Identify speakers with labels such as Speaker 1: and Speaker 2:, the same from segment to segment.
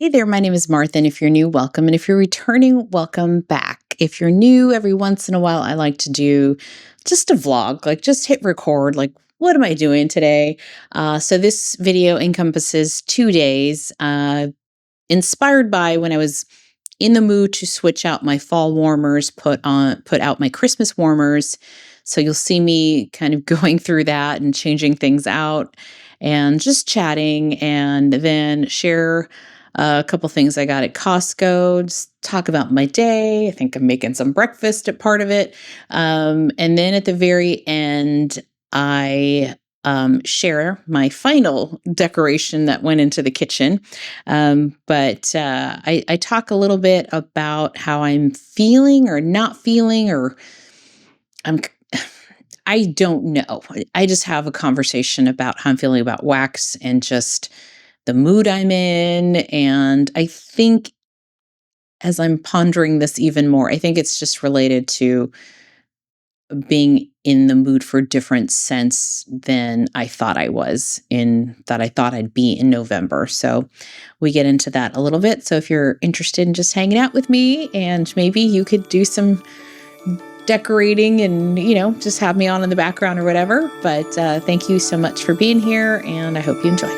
Speaker 1: Hey there, my name is Martha, and if you're new, welcome. And if you're returning, welcome back. If you're new, every once in a while, I like to do just a vlog, like just hit record, like, what am I doing today? So this video encompasses 2 days, inspired by when I was in the mood to switch out my fall warmers, put out my Christmas warmers. So you'll see me kind of going through that and changing things out and just chatting, and then share a couple things I got at Costco, just talk about my day. I think I'm making some breakfast at part of it. And then at the very end, I share my final decoration that went into the kitchen. But I talk a little bit about how I'm feeling or not feeling, or I'm I don't know. I just have a conversation about how I'm feeling about wax and just the mood I'm in. And I think as I'm pondering this even more, I think it's just related to being in the mood for different scents than I thought I was in, that I thought I'd be in November. So we get into that a little bit. So if you're interested in just hanging out with me, and maybe you could do some decorating and, just have me on in the background or whatever. But thank you so much for being here, and I hope you enjoy.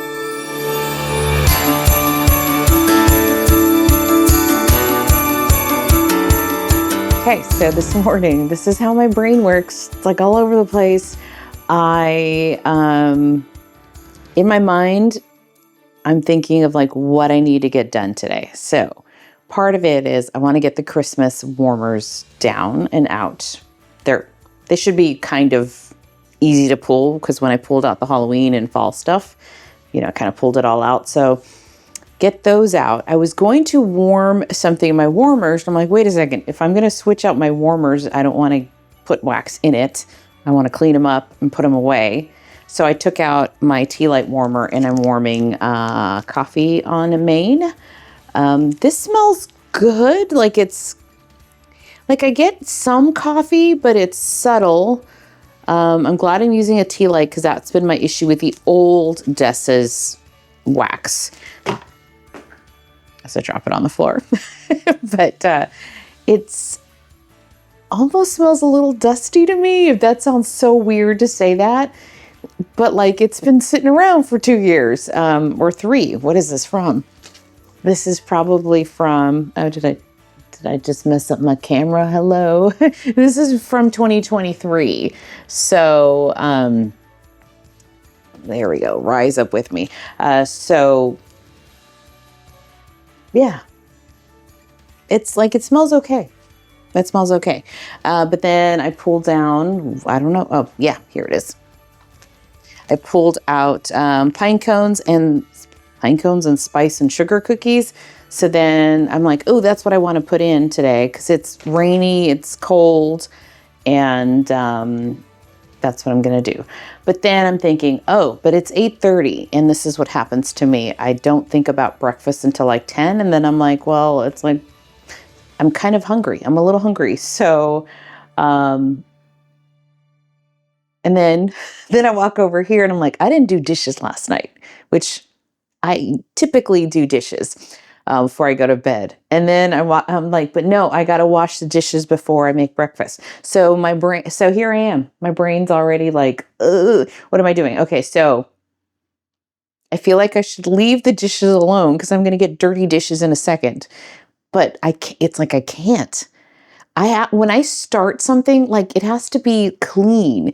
Speaker 1: Okay, so this morning, this is how my brain works. It's like all over the place. In my mind, I'm thinking of like what I need to get done today. So part of it is I want to get the Christmas warmers down and out. They should be kind of easy to pull, because when I pulled out the Halloween and fall stuff, kind of pulled it all out. So get those out. I was going to warm something in my warmers. I'm like, wait a second. If I'm going to switch out my warmers, I don't want to put wax in it. I want to clean them up and put them away. So I took out my tea light warmer, and I'm warming coffee on a main. This smells good. Like I get some coffee, but it's subtle. I'm glad I'm using a tea light, because that's been my issue with the old Dessa's wax. As I drop it on the floor. But it's almost smells a little dusty to me, if that sounds so weird to say that. But like, it's been sitting around for 2 years, or 3. What is this from? This is probably from, did I just mess up my camera? Hello. This is from 2023. So, there we go. Rise up with me. Yeah, it's like, it smells okay. It smells okay. But then I pulled down, I don't know. Oh yeah, here it is. I pulled out pine cones and spice and sugar cookies. So then I'm like, oh, that's what I want to put in today, because it's rainy, it's cold, and that's what I'm going to do. But then I'm thinking, oh, but it's 8:30, and this is what happens to me. I don't think about breakfast until like 10, and then I'm like, well, it's like, I'm kind of hungry. I'm a little hungry. So, and then I walk over here, and I'm like, I didn't do dishes last night, which I typically do dishes before I go to bed. And then I'm like, but no, I got to wash the dishes before I make breakfast. So here I am. My brain's already like, ugh, what am I doing? Okay, so I feel like I should leave the dishes alone, because I'm going to get dirty dishes in a second. But it's like I can't. When I start something, like, it has to be clean.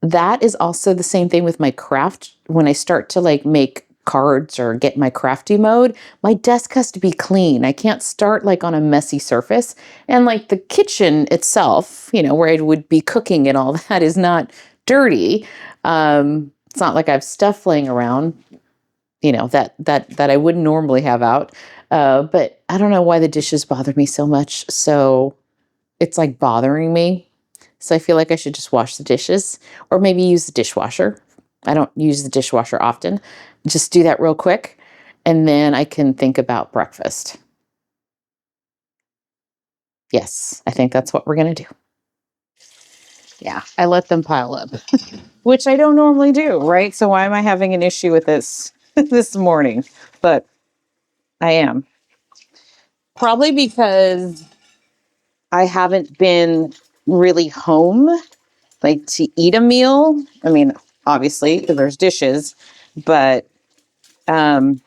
Speaker 1: That is also the same thing with my craft. When I start to like make cards or get my crafty mode, my desk has to be clean. I can't start like on a messy surface. And like the kitchen itself, where I would be cooking and all that, is not dirty. It's not like I have stuff laying around, that I wouldn't normally have out. But I don't know why the dishes bother me so much. So it's like bothering me. So I feel like I should just wash the dishes, or maybe use the dishwasher. I don't use the dishwasher often. Just do that real quick, and then I can think about breakfast. Yes, I think that's what we're going to do. Yeah, I let them pile up, which I don't normally do, right? So why am I having an issue with this this morning? But I am. Probably because I haven't been really home, like to eat a meal. I mean, obviously, there's dishes, but um,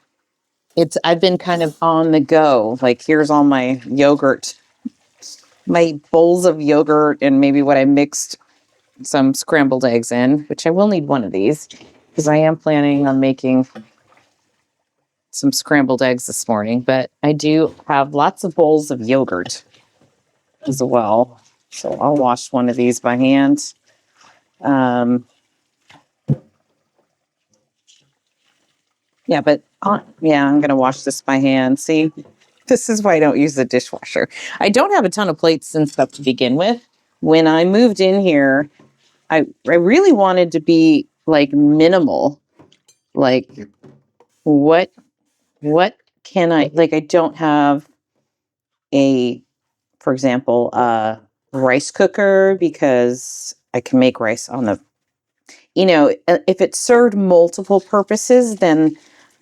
Speaker 1: I've been kind of on the go. Like, here's all my yogurt, my bowls of yogurt, and maybe what I mixed some scrambled eggs in, which I will need one of these because I am planning on making some scrambled eggs this morning. But I do have lots of bowls of yogurt as well. So I'll wash one of these by hand. Um, yeah, but yeah, I'm going to wash this by hand. See, this is why I don't use the dishwasher. I don't have a ton of plates and stuff to begin with. When I moved in here, I really wanted to be like minimal. Like what can I like? I don't have a, for example, rice cooker because I can make rice on the, if it served multiple purposes, then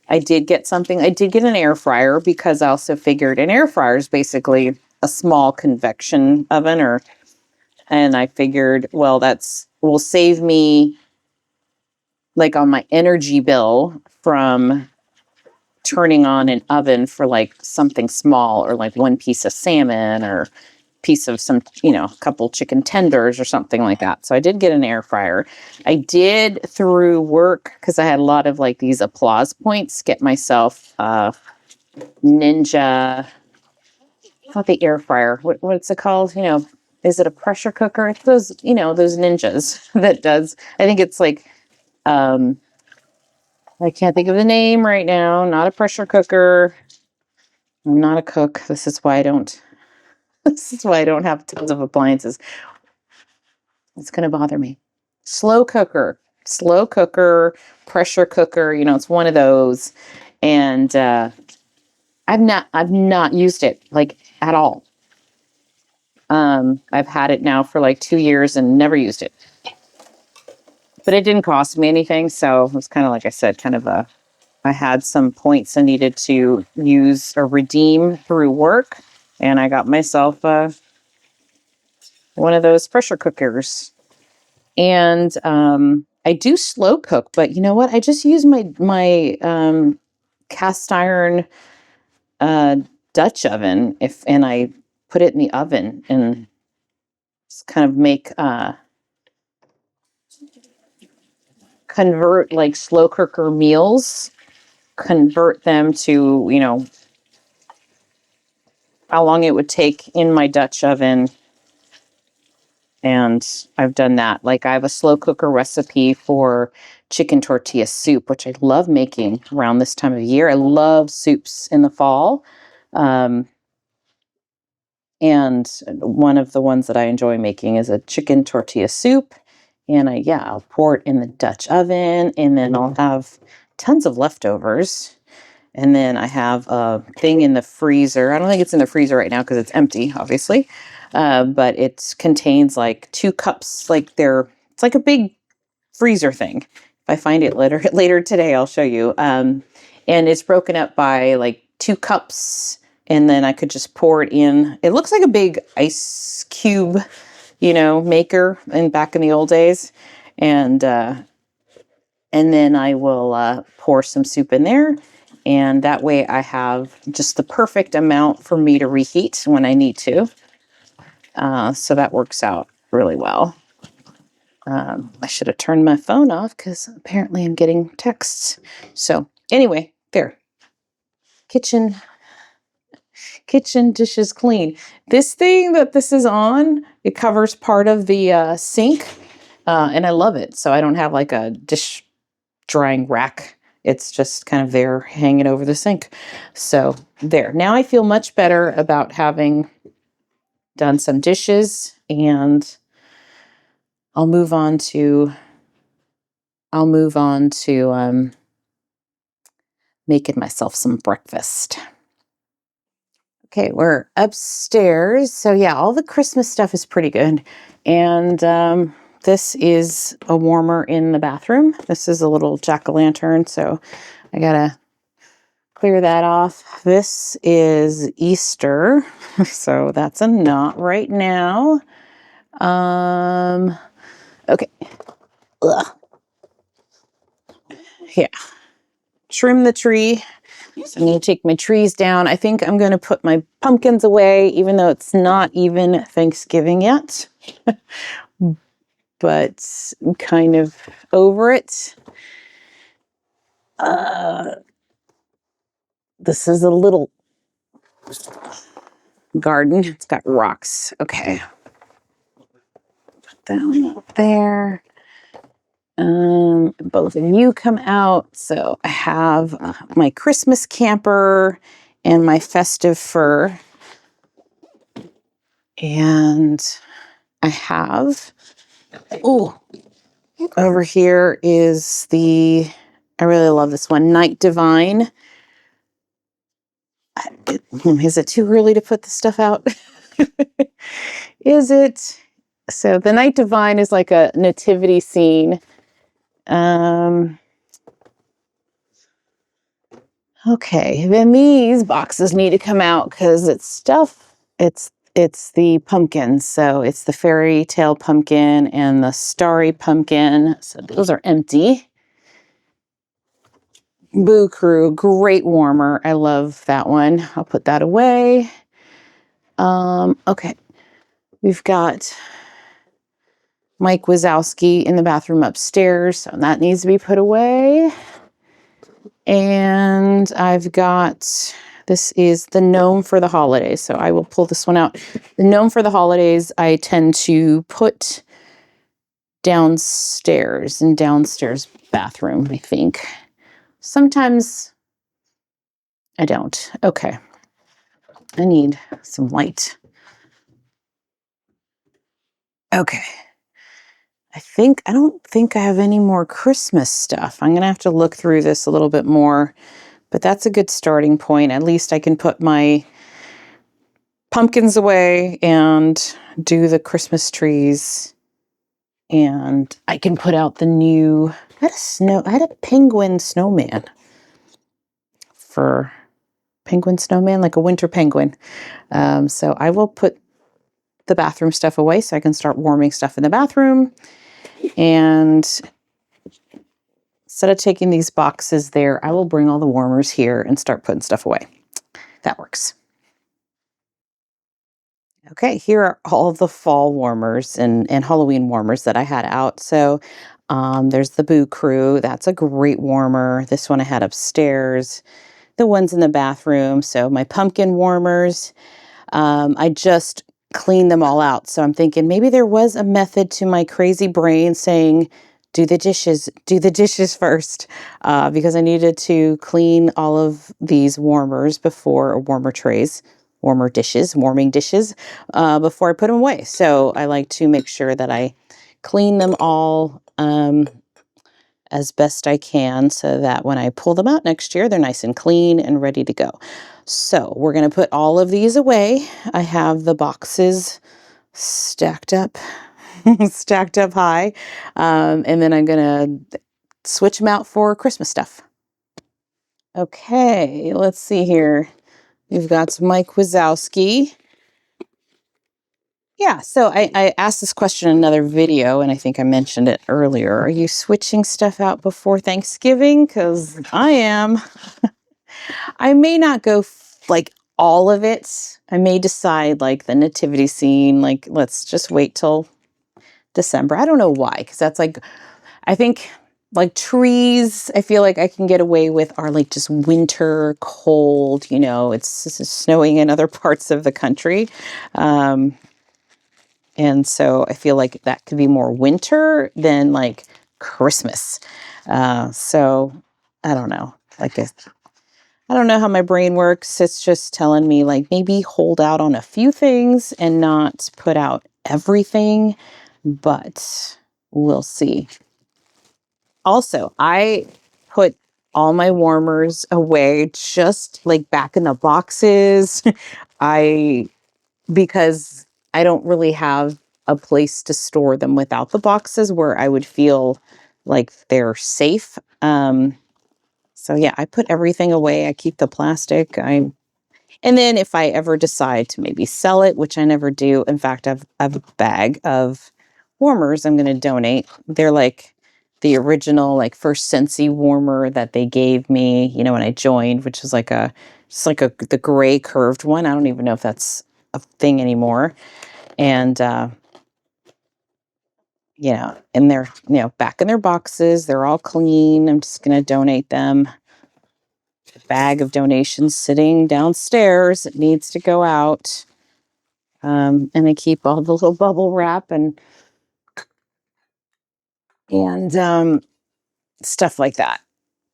Speaker 1: I did get something. I did get an air fryer because I also figured an air fryer is basically a small convection oven, and I figured, well, that's will save me like on my energy bill from turning on an oven for like something small or like one piece of salmon or piece of some, a couple chicken tenders or something like that. So I did get an air fryer. I did through work, because I had a lot of like these applause points, get myself Ninja, not the air fryer. What's it called? Is it a pressure cooker? It's those Ninjas that does, I think it's like, I can't think of the name right now. Not a pressure cooker. I'm not a cook. This is why I don't. This is why I don't have tons of appliances. It's going to bother me. Slow cooker, pressure cooker. It's one of those, and I've not used it like at all. I've had it now for like 2 years and never used it. But it didn't cost me anything, so it was kind of like I said, kind of I had some points I needed to use or redeem through work, and I got myself one of those pressure cookers. And I do slow cook, but you know what? I just use my cast iron Dutch oven, and I put it in the oven and just kind of make convert like slow cooker meals, convert them to how long it would take in my Dutch oven. And I've done that. Like I have a slow cooker recipe for chicken tortilla soup, which I love making around this time of year. I love soups in the fall. Um, and one of the ones that I enjoy making is a chicken tortilla soup. And I'll pour it in the Dutch oven, and then I'll have tons of leftovers. And then I have a thing in the freezer. I don't think it's in the freezer right now because it's empty, obviously. But it contains like 2 cups. It's like a big freezer thing. If I find it later today, I'll show you. And it's broken up by like 2 cups, and then I could just pour it in. It looks like a big ice cube, maker back in the old days. And then I will pour some soup in there. And that way I have just the perfect amount for me to reheat when I need to. So that works out really well. I should have turned my phone off because apparently I'm getting texts. So anyway, there. Kitchen dishes clean. This thing that this is on, it covers part of the sink. And I love it. So I don't have like a dish drying rack. It's just kind of there hanging over the sink. So there. Now I feel much better about having done some dishes, and I'll move on to making myself some breakfast. Okay, we're upstairs. So yeah, all the Christmas stuff is pretty good. And this is a warmer in the bathroom. This is a little jack-o'-lantern, so I gotta clear that off. This is Easter, so that's a not right now. Okay. Ugh. Yeah. Trim the tree. So I'm going to take my trees down. I think I'm going to put my pumpkins away, even though it's not even Thanksgiving yet. But I'm kind of over it. This is a little garden. It's got rocks. Okay. Put that one up there. Both of you come out. So I have my Christmas camper and my festive fir. And I have, over here is I really love this one, Night Divine. Is it too early to put the stuff out? Is it? So the Night Divine is like a nativity scene. Okay, then these boxes need to come out because it's stuff. It's the pumpkins. So it's the fairy tale pumpkin and the starry pumpkin. So those are empty. Boo Crew, great warmer. I love that one. I'll put that away. Okay. We've got Mike Wazowski in the bathroom upstairs, so that needs to be put away. And I've got, this is the gnome for the holidays, so I will pull this one out. The gnome for the holidays, I tend to put downstairs, in downstairs bathroom, I think. Sometimes I don't. Okay. I need some light. Okay. I don't think I have any more Christmas stuff. I'm going to have to look through this a little bit more, but that's a good starting point. At least I can put my pumpkins away and do the Christmas trees. And I can put out the new, I had a penguin snowman like a winter penguin. So I will put the bathroom stuff away so I can start warming stuff in the bathroom. And instead of taking these boxes there, I will bring all the warmers here and start putting stuff away. That works. Okay, here are all of the fall warmers and Halloween warmers that I had out. So there's the Boo Crew. That's a great warmer. This one I had upstairs. The ones in the bathroom. So my pumpkin warmers. I just cleaned them all out. So I'm thinking maybe there was a method to my crazy brain saying, do the dishes first, because I needed to clean all of these warmers before, or warming dishes, before I put them away. So I like to make sure that I clean them all as best I can so that when I pull them out next year, they're nice and clean and ready to go. So we're going to put all of these away. I have the boxes stacked up high. And then I'm going to switch them out for Christmas stuff. Okay, let's see here. We've got Mike Wazowski. Yeah, so I asked this question in another video, and I think I mentioned it earlier. Are you switching stuff out before Thanksgiving? Because I am. I may not go like all of it. I may decide like the nativity scene, like let's just wait till December. I don't know why, because that's like, I think like trees, I feel like I can get away with are like just winter cold, it's snowing in other parts of the country. And so I feel like that could be more winter than like Christmas. So I don't know. I don't know how my brain works. It's just telling me like maybe hold out on a few things and not put out everything, but we'll see. Also, I put all my warmers away just like back in the boxes. Because I don't really have a place to store them without the boxes where I would feel like they're safe. So yeah, I put everything away. I keep the plastic. And then if I ever decide to maybe sell it, which I never do, in fact, I've a bag of warmers I'm going to donate. They're like the original, like first Scentsy warmer that they gave me, you know, when I joined, which is like the gray curved one. I don't even know if that's a thing anymore. And, and they're, back in their boxes. They're all clean. I'm just going to donate them. Bag of donations sitting downstairs. It needs to go out. And I keep all the little bubble wrap and stuff like that.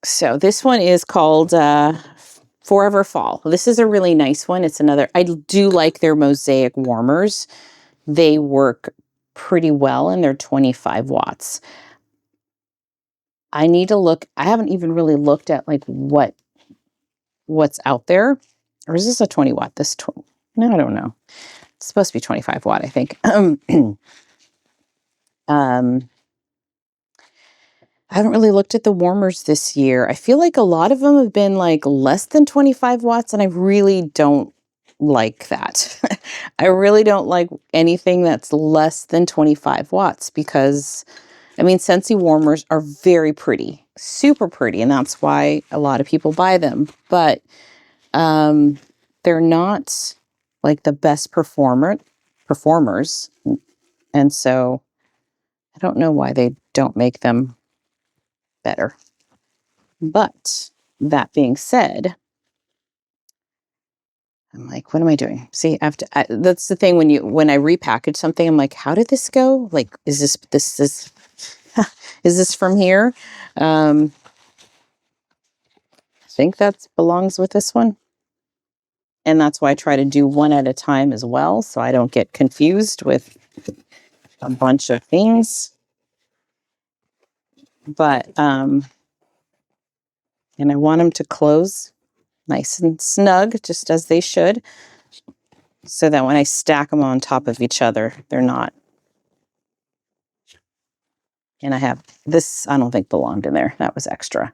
Speaker 1: So this one is called Forever Fall. This is a really nice one. It's another, I do like their mosaic warmers. They work pretty well and they're 25 watts. I need to look, I haven't even really looked at like what's out there. Or is this a 20 watt? No, I don't know. It's supposed to be 25 watt, I think. I haven't really looked at the warmers this year. I feel like a lot of them have been like less than 25 watts, and I really don't like that. I really don't like anything that's less than 25 watts because, I mean, Scentsy warmers are very pretty, super pretty, and that's why a lot of people buy them. But they're not like the best performers, and so I don't know why they don't make them better. But that being said, I'm like, what am I doing? See, that's the thing when I repackage something, I'm like, how did this go? Like, is this is this from here? I think that belongs with this one. And that's why I try to do one at a time as well, so I don't get confused with a bunch of things. But, and I want them to close nice and snug, just as they should, so that when I stack them on top of each other, they're not. And I have this, I don't think belonged in there. That was extra.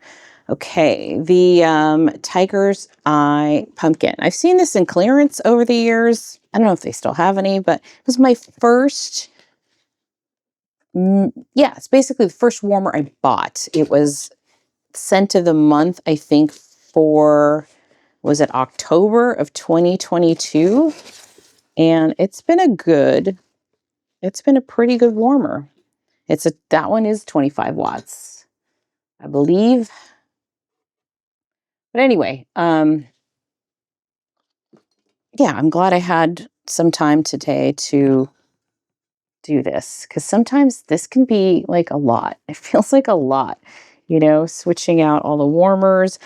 Speaker 1: Okay, the Tiger's Eye Pumpkin. I've seen this in clearance over the years. I don't know if they still have any, but it was my first, it's basically the first warmer I bought. It was scent of the month, I think, was it October of 2022? And it's been a pretty good warmer. That one is 25 watts, I believe. But anyway, I'm glad I had some time today to do this, because sometimes this can be like a lot. It feels like a lot, switching out all the warmers.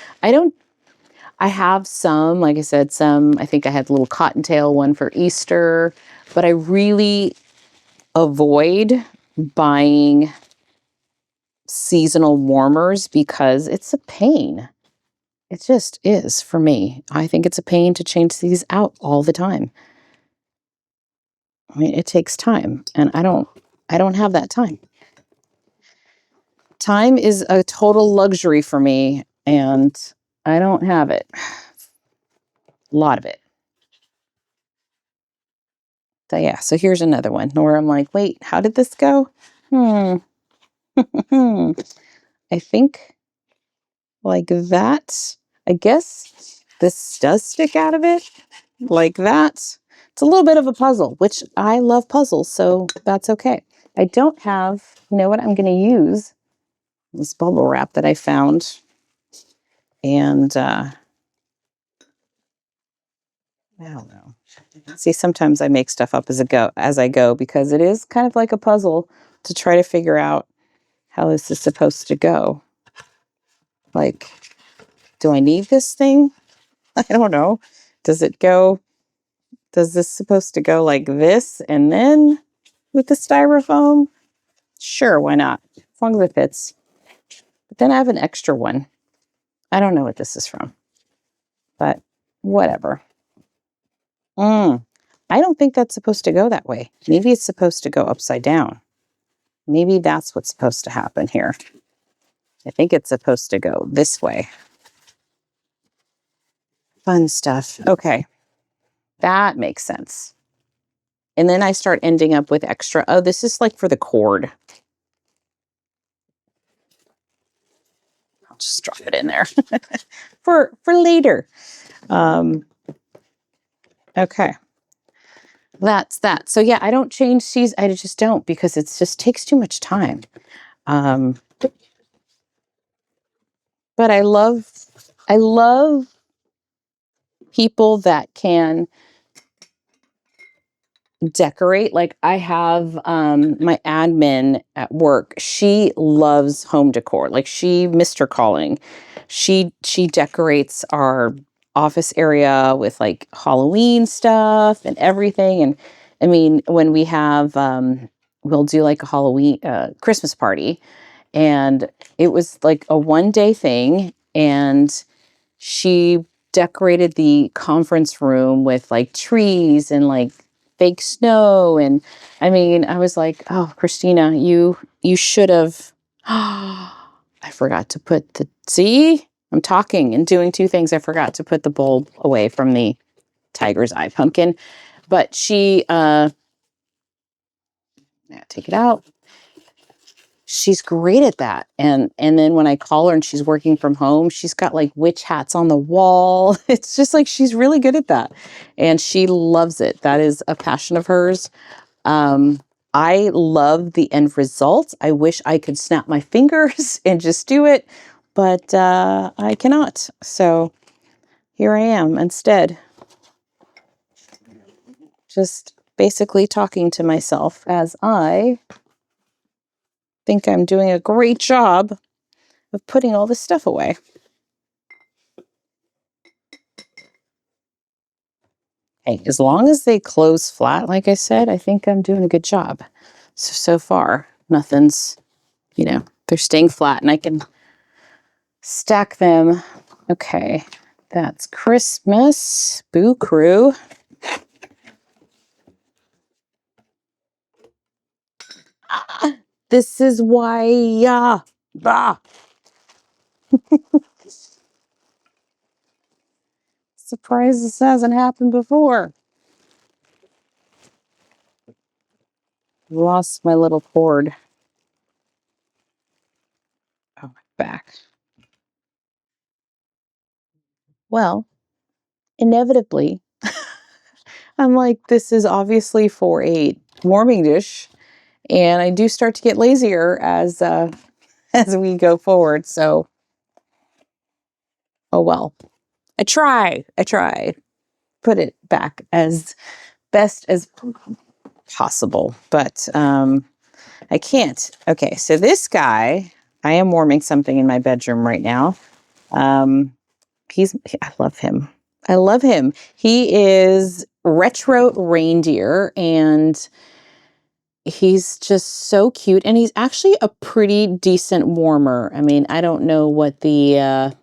Speaker 1: I have some, like I said, I think I had a little cottontail one for Easter, but I really avoid buying seasonal warmers because it's a pain. It just is for me. I think it's a pain to change these out all the time. I mean, it takes time, and I don't have that time. Time is a total luxury for me, and I don't have it. A lot of it. So yeah, so here's another one where I'm like, wait, how did this go? I think like that. I guess this does stick out of it like that. It's a little bit of a puzzle, which I love puzzles, so that's okay. I don't have, you know what I'm going to use? This bubble wrap that I found. And I don't know. See, sometimes I make stuff up as I go because it is kind of like a puzzle to try to figure out how this is supposed to go. Like, do I need this thing? I don't know. Does this supposed to go like this and then with the styrofoam? Sure, why not? As long as it fits. But then I have an extra one. I don't know what this is from, but whatever. I don't think that's supposed to go that way. Maybe it's supposed to go upside down. Maybe that's what's supposed to happen here. I think it's supposed to go this way. Fun stuff. Okay. That makes sense. And then I start ending up with extra. Oh, this is like for the cord. I'll just drop it in there for later. Okay. That's that. So yeah, I don't change these. I just don't, because it just takes too much time. But I love people that can decorate. Like I have my admin at work. She loves home decor. Like she missed her calling. She decorates our office area with like Halloween stuff and everything. And I mean, when we have we'll do like a Halloween Christmas party, and it was like a 1-day thing, and she decorated the conference room with like trees and like fake snow. And I mean, I was like, oh, Christina, you should have. I forgot to put I'm talking and doing two things. I forgot to put the bulb away from the tiger's eye pumpkin. But she take it out. She's great at that. And then when I call her and she's working from home, she's got like witch hats on the wall. It's just like she's really good at that. And she loves it. That is a passion of hers. I love the end result. I wish I could snap my fingers and just do it, but I cannot. So here I am instead. Just basically talking to myself as I think I'm doing a great job of putting all this stuff away. Hey, as long as they close flat, like I said, I think I'm doing a good job. So far, nothing's, they're staying flat and I can stack them. Okay, that's Christmas. Boo Crew. This is why, bah. Surprised this hasn't happened before. Lost my little cord. Oh, my back. Well, inevitably, I'm like, this is obviously for a warming dish, and I do start to get lazier as as we go forward. So, oh well. I try. Put it back as best as possible, but I can't. Okay, so this guy, I am warming something in my bedroom right now. I love him. I love him. He is retro reindeer, and he's just so cute. And he's actually a pretty decent warmer. I mean, I don't know what the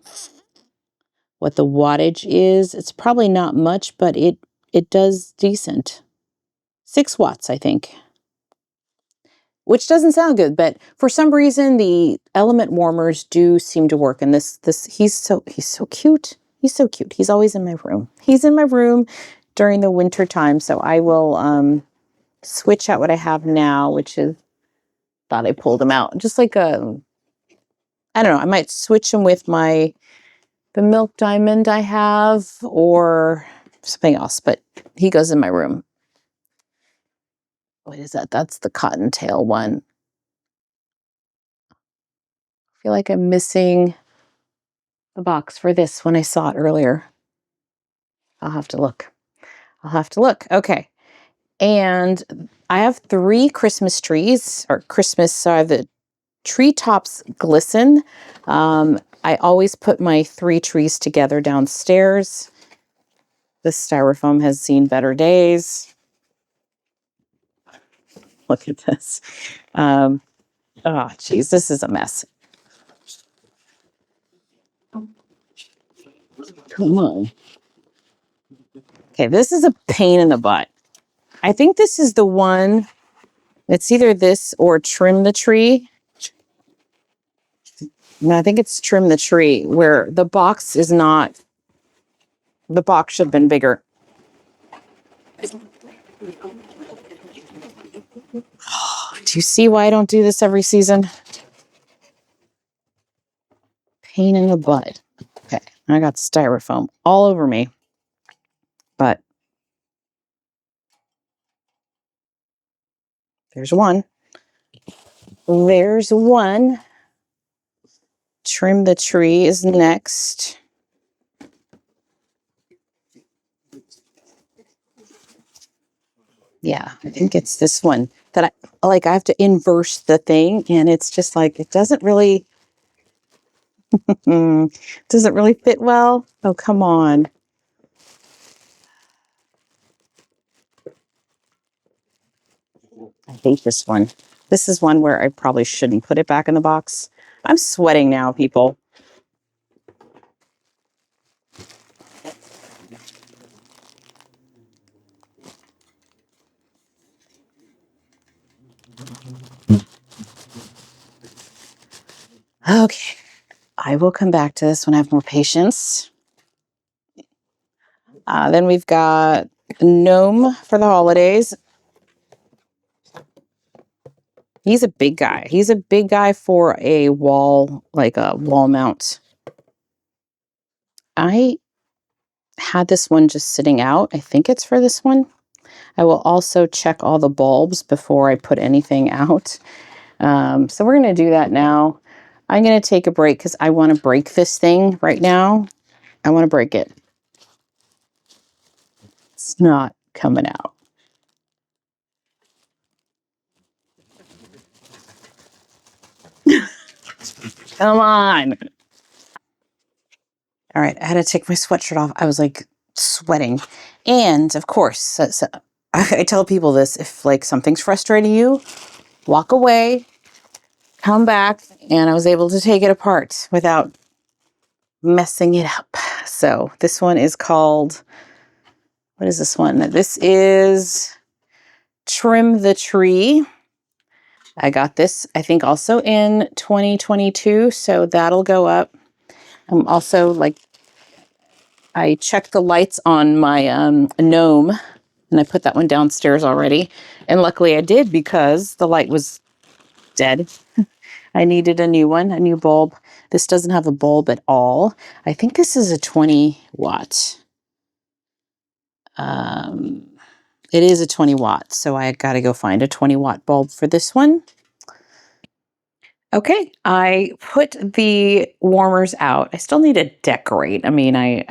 Speaker 1: wattage is. It's probably not much, but it does decent. 6 watts, I think. Which doesn't sound good, but for some reason the element warmers do seem to work. And this he's so cute. He's so cute. He's always in my room. He's in my room during the winter time. So I will switch out what I have now, which is, thought I pulled him out. Just like I don't know, I might switch him with the milk diamond I have or something else, but he goes in my room. What is that? That's the cottontail one. I feel like I'm missing the box for this when I saw it earlier. I'll have to look. Okay. And I have 3 Christmas trees, or Christmas, so I have the treetops glisten. I always put my 3 trees together downstairs. This styrofoam has seen better days. Look at this. Oh, geez, this is a mess. Come on. Okay, this is a pain in the butt. I think this is the one. It's either this or trim the tree. No, I think it's trim the tree, where the box is not The box should have been bigger. Do you see why I don't do this every season? Pain in the butt. Okay, I got styrofoam all over me. But there's one. There's one. Trim the tree is next. Yeah, I think it's this one that I have to inverse the thing, and it's just like it doesn't really doesn't really fit well. Oh, come on. I hate this one. This is one where I probably shouldn't put it back in the box. I'm sweating now, people. Okay, I will come back to this when I have more patience. Then we've got the gnome for the holidays. He's a big guy. He's a big guy for a wall, like a wall mount. I had this one just sitting out. I think it's for this one. I will also check all the bulbs before I put anything out. So we're going to do that now. I'm going to take a break because I want to break this thing right now. I want to break it. It's not coming out. Come on. All right, I had to take my sweatshirt off. I was like sweating. And of course, so I tell people this, if like something's frustrating you, walk away, come back, and I was able to take it apart without messing it up. So this one is called, what is this one? This is Trim the Tree. I got this, I think, also in 2022, so that'll go up. I'm also like, I checked the lights on my gnome, and I put that one downstairs already. And luckily I did because the light was dead. I needed a new one, a new bulb. This doesn't have a bulb at all. I think this is a 20 watt. It is a 20 watt, so I got to go find a 20 watt bulb for this one. Okay, I put the warmers out. I still need to decorate. I mean, I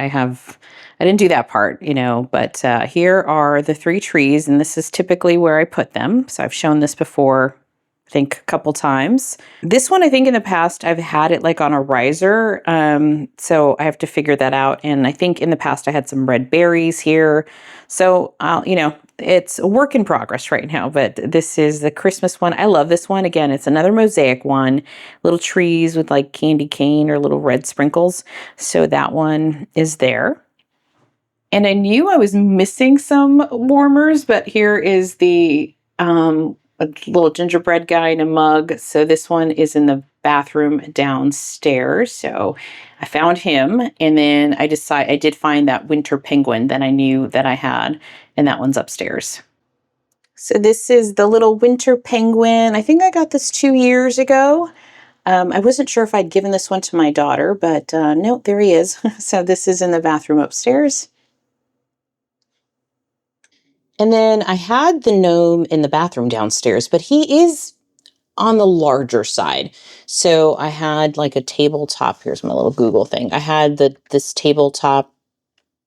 Speaker 1: didn't do that part, you know, but here are the 3 trees, and this is typically where I put them. So I've shown this before, I think a couple times. This one, I think in the past, I've had it like on a riser. So I have to figure that out. And I think in the past I had some red berries here. So you know, it's a work in progress right now, but this is the Christmas one. I love this one. Again, it's another mosaic one, little trees with like candy cane or little red sprinkles. So that one is there. And I knew I was missing some warmers, but here is the a little gingerbread guy in a mug. So this one is in the bathroom downstairs. So I found him, and then I did find that winter penguin that I knew that I had, and that one's upstairs. So this is the little winter penguin. I think I got this 2 years ago. I wasn't sure if I'd given this one to my daughter, but no, there he is. So this is in the bathroom upstairs. And then I had the gnome in the bathroom downstairs, but he is on the larger side. So I had like a tabletop. Here's my little Google thing. I had this tabletop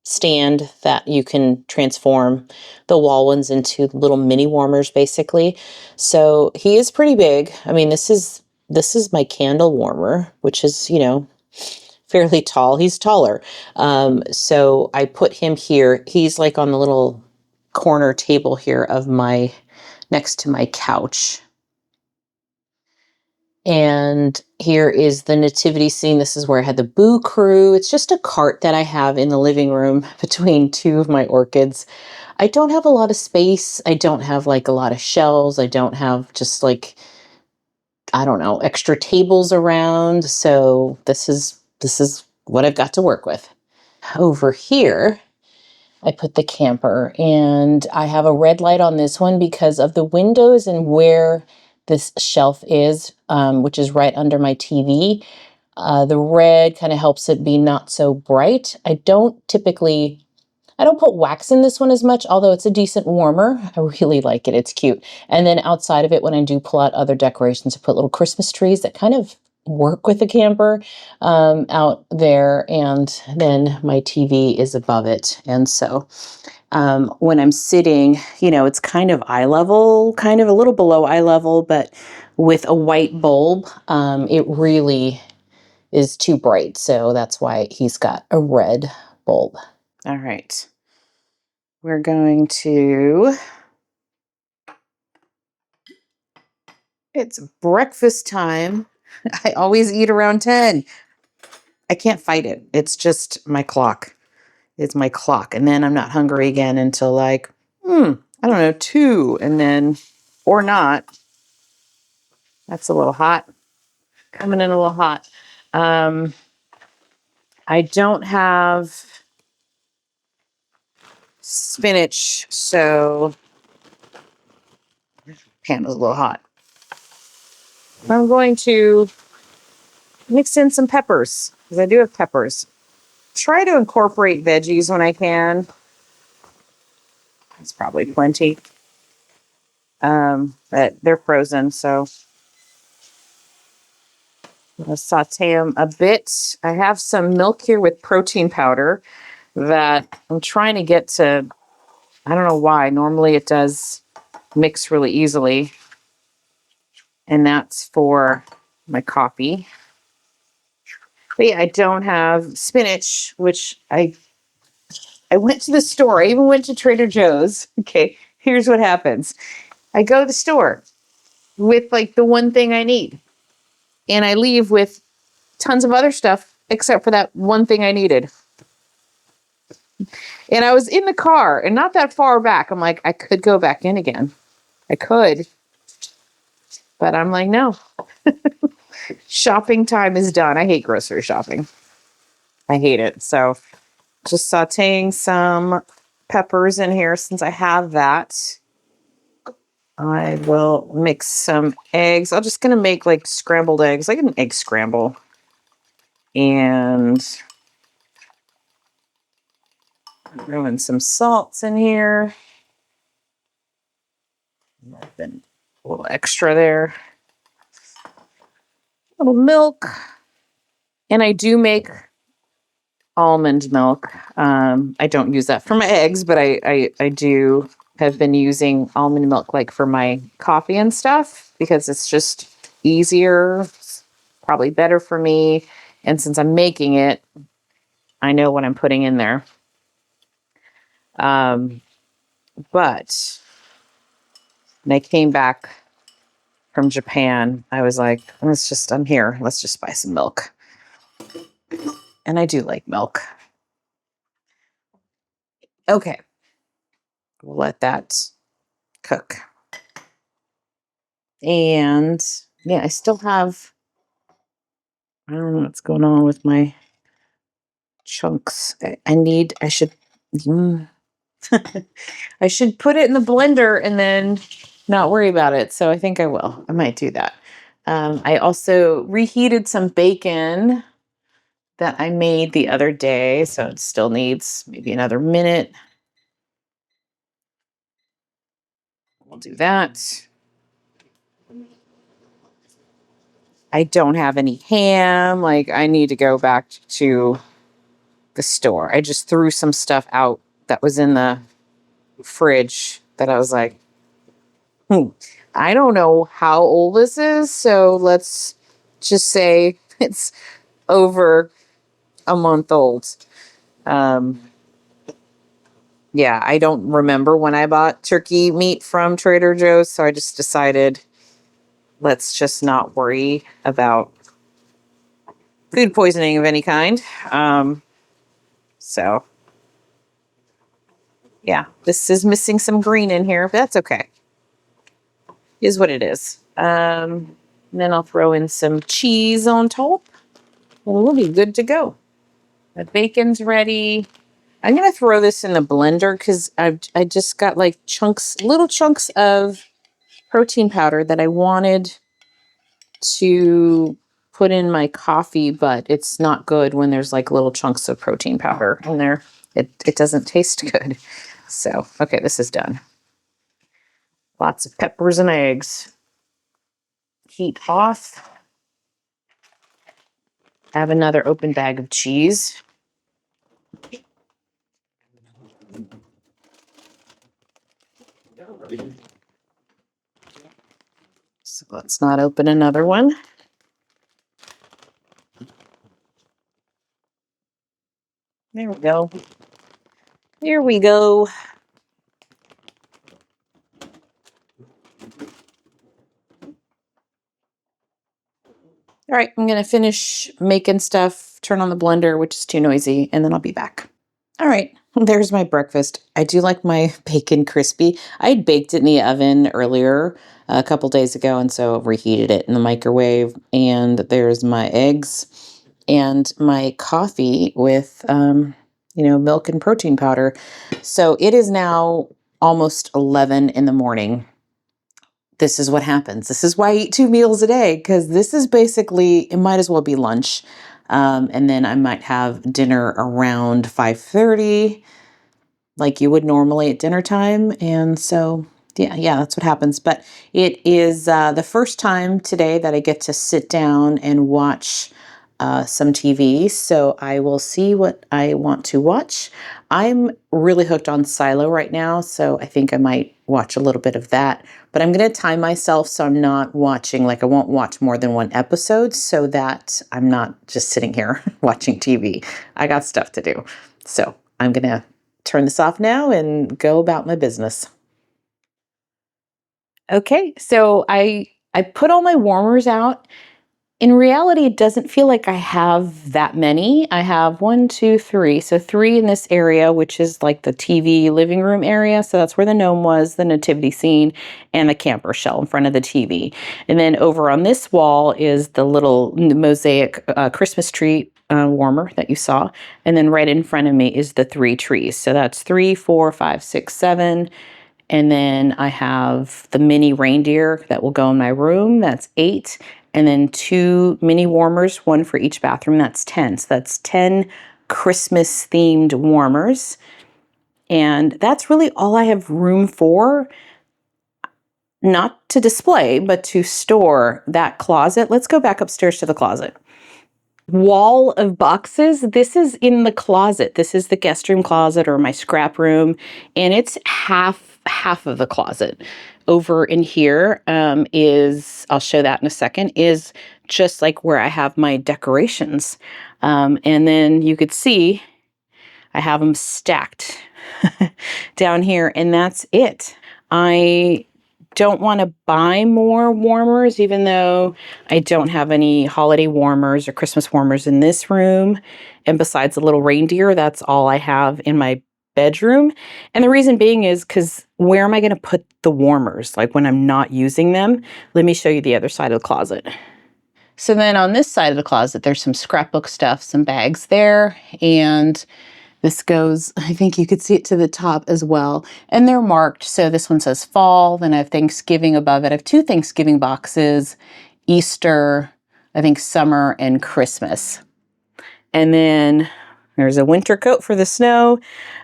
Speaker 1: stand that you can transform the wall ones into little mini warmers, basically. So he is pretty big. I mean, this is my candle warmer, which is, you know, fairly tall. He's taller. So I put him here. He's like on the little corner table here of next to my couch. And here is the nativity scene. This is where I had the Boo Crew. It's just a cart that I have in the living room between 2 of my orchids. I don't have a lot of space. I don't have like a lot of shelves. I don't have just like, I don't know, extra tables around. So this is what I've got to work with. over here, I put the camper, and I have a red light on this one because of the windows and where this shelf is, which is right under my TV. The red kind of helps it be not so bright. I don't put wax in this one as much, although it's a decent warmer. I really like it. It's cute. And then outside of it, when I do pull out other decorations, I put little Christmas trees that kind of work with the camper out there. And then my TV is above it. And so when I'm sitting, it's kind of eye level, kind of a little below eye level, but with a white bulb, it really is too bright. So that's why he's got a red bulb. All right. We're going to, it's breakfast time. I always eat around 10. I can't fight it. It's just my clock. It's my clock. And then I'm not hungry again until like, I don't know, 2. And then, or not. That's a little hot. Coming in a little hot. I don't have spinach, so pan is a little hot. I'm going to mix in some peppers because I do have peppers. Try to incorporate veggies when I can. It's probably plenty. But they're frozen, so I'll saute them a bit. I have some milk here with protein powder that I'm trying to get to, I don't know why. Normally it does mix really easily. And that's for my coffee. But yeah, I don't have spinach, which I went to the store. I even went to Trader Joe's. Okay, here's what happens. I go to the store with like the one thing I need. And I leave with tons of other stuff except for that one thing I needed. And I was in the car and not that far back. I'm like, I could go back in again. I could. But I'm like, no. Shopping time is done. I hate grocery shopping. I hate it. So just sauteing some peppers in here since I have that. I will mix some eggs. I'm just going to make like scrambled eggs, like an egg scramble. And throw in some salts in here. Then a little extra there. A little milk. And I do make almond milk. I don't use that for my eggs, but I do have been using almond milk like for my coffee and stuff because it's just easier, it's probably better for me. And since I'm making it, I know what I'm putting in there. But when I came back from Japan, I was like, I'm here. Let's just buy some milk. And I do like milk. Okay. We'll let that cook. And yeah, I still have, I don't know what's going on with my chunks. I should, I should put it in the blender and then not worry about it. So I think I will. I might do that. I also reheated some bacon that I made the other day. So it still needs maybe another minute. We'll do that. I don't have any ham. Like I need to go back to the store. I just threw some stuff out that was in the fridge that I was like, I don't know how old this is. So let's just say it's over a month old. Yeah, I don't remember when I bought turkey meat from Trader Joe's. So I just decided let's just not worry about food poisoning of any kind. So yeah, this is missing some green in here, but that's okay. Is what it is. And then I'll throw in some cheese on top. And we'll be good to go. The bacon's ready. I'm going to throw this in the blender because I just got like little chunks of protein powder that I wanted to put in my coffee, but it's not good when there's like little chunks of protein powder in there. It doesn't taste good. So, okay, this is done. Lots of peppers and eggs. Heat off. Have another open bag of cheese. So let's not open another one. There we go. There we go. All right, I'm going to finish making stuff, turn on the blender, which is too noisy, and then I'll be back. All right, there's my breakfast. I do like my bacon crispy. I had baked it in the oven earlier, a couple days ago, and so reheated it in the microwave. And there's my eggs and my coffee with, milk and protein powder. So it is now almost 11 in the morning. This is what happens. This is why I eat 2 meals a day, because this is basically, it might as well be lunch. And then I might have dinner around 5:30, like you would normally at dinner time. And so, yeah, that's what happens. But it is the first time today that I get to sit down and watch some TV. So I will see what I want to watch. I'm really hooked on Silo right now, so I think I might watch a little bit of that. But I'm going to time myself so I'm not watching, like I won't watch more than 1 episode so that I'm not just sitting here watching TV. I got stuff to do. So I'm going to turn this off now and go about my business. Okay, so I put all my warmers out. In reality, it doesn't feel like I have that many. I have 1, 2, 3. So 3 in this area, which is like the TV living room area. So that's where the gnome was, the nativity scene, and the camper shell in front of the TV. And then over on this wall is the little mosaic Christmas tree warmer that you saw. And then right in front of me is the 3 trees. So that's 3, 4, 5, 6, 7. And then I have the mini reindeer that will go in my room. That's 8. And then 2 mini warmers, 1 for each bathroom. That's 10. So that's 10 Christmas themed warmers. And that's really all I have room for. Not to display, but to store that closet. Let's go back upstairs to the closet. Wall of boxes. This is in the closet. This is the guest room closet or my scrap room. And it's half of the closet. Over in here is, I'll show that in a second, is just like where I have my decorations. And then you could see I have them stacked down here, and that's it. I don't want to buy more warmers, even though I don't have any holiday warmers or Christmas warmers in this room. And besides the little reindeer, that's all I have in my bedroom. And the reason being is because where am I going to put the warmers? Like when I'm not using them? Let me show you the other side of the closet. So then on this side of the closet, there's some scrapbook stuff, some bags there, and this goes, I think you could see it to the top as well. And they're marked. So this one says fall, then I have Thanksgiving above it. I have 2 Thanksgiving boxes, Easter, I think summer, and Christmas. And then there's a winter coat for the snow.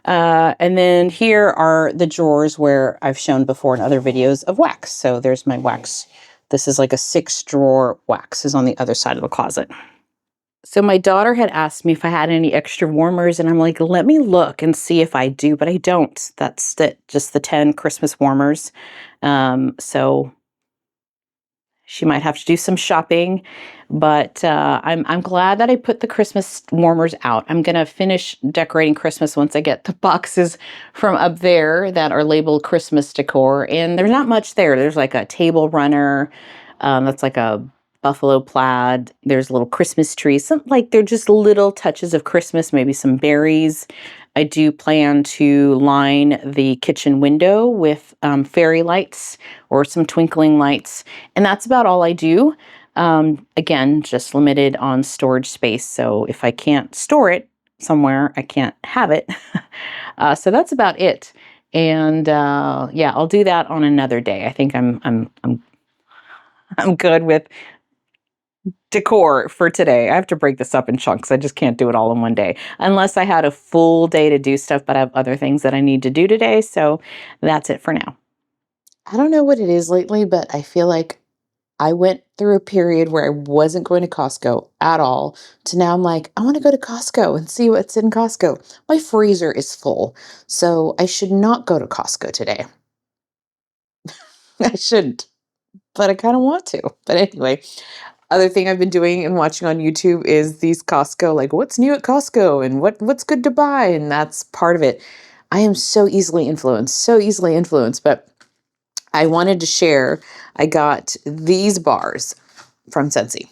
Speaker 1: And then here are the drawers where I've shown before in other videos of wax. So there's my wax. This is like a 6-drawer wax is on the other side of the closet. So my daughter had asked me if I had any extra warmers, and I'm like, let me look and see if I do, but I don't. That's just the 10 Christmas warmers. So she might have to do some shopping, but I'm glad that I put the Christmas warmers out. I'm going to finish decorating Christmas once I get the boxes from up there that are labeled Christmas decor, and there's not much there. There's like a table runner that's like a buffalo plaid. There's a little Christmas tree. They're just little touches of Christmas, maybe some berries. I do plan to line the kitchen window with fairy lights or some twinkling lights. And that's about all I do. Again, just limited on storage space. So if I can't store it, somewhere. I can't have it. So that's about it. And yeah, I'll do that on another day. I think I'm good with decor for today. I have to break this up in chunks. I just can't do it all in one day unless I had a full day to do stuff, but I have other things that I need to do today. So that's it for now. I don't know what it is lately, but I feel like I went through a period where I wasn't going to Costco at all to now I'm like, I want to go to Costco and see what's in Costco. My freezer is full, so I should not go to Costco today. I shouldn't, but I kind of want to. But anyway, other thing I've been doing and watching on YouTube is these Costco, like what's new at Costco and what's good to buy, and that's part of it. I am so easily influenced, but I wanted to share. I got these bars from Scentsy.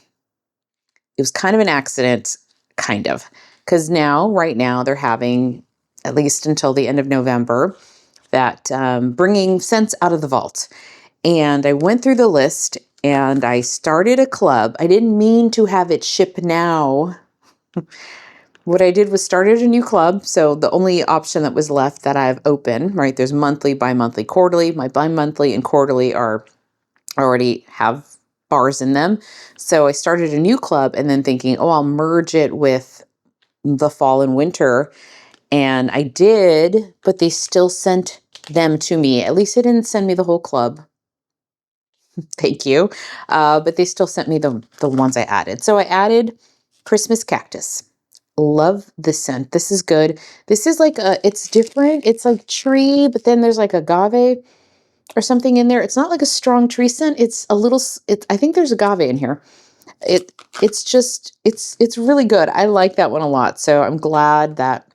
Speaker 1: It was kind of an accident, kind of, because right now, they're having, at least until the end of November, that bringing scents out of the vault. And I went through the list and I started a club. I didn't mean to have it ship now. What I did was started a new club. So the only option that was left that I've open, right? There's monthly, bi-monthly, quarterly. My bi-monthly and quarterly are already have bars in them. So I started a new club and then thinking, oh, I'll merge it with the fall and winter. And I did, but they still sent them to me. At least they didn't send me the whole club. Thank you. But they still sent me the ones I added. So I added Christmas Cactus. Love this scent. This is good. This is like it's different. It's like tree, but then there's like agave or something in there. It's not like a strong tree scent. It's a little, I think there's agave in here. It's really good. I like that one a lot. So I'm glad that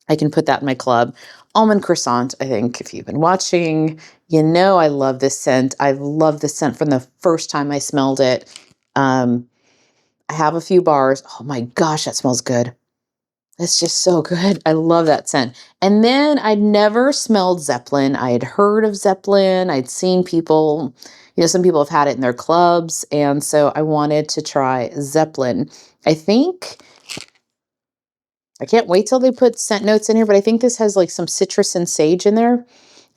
Speaker 1: I can put that in my club. Almond Croissant, I think if you've been watching, you know I love this scent. I love this scent from the first time I smelled it. I have a few bars. Oh my gosh, that smells good. It's just so good. I love that scent. And then I'd never smelled Zeppelin. I had heard of Zeppelin. I'd seen people, some people have had it in their clubs. And so I wanted to try Zeppelin. I can't wait till they put scent notes in here, but I think this has like some citrus and sage in there.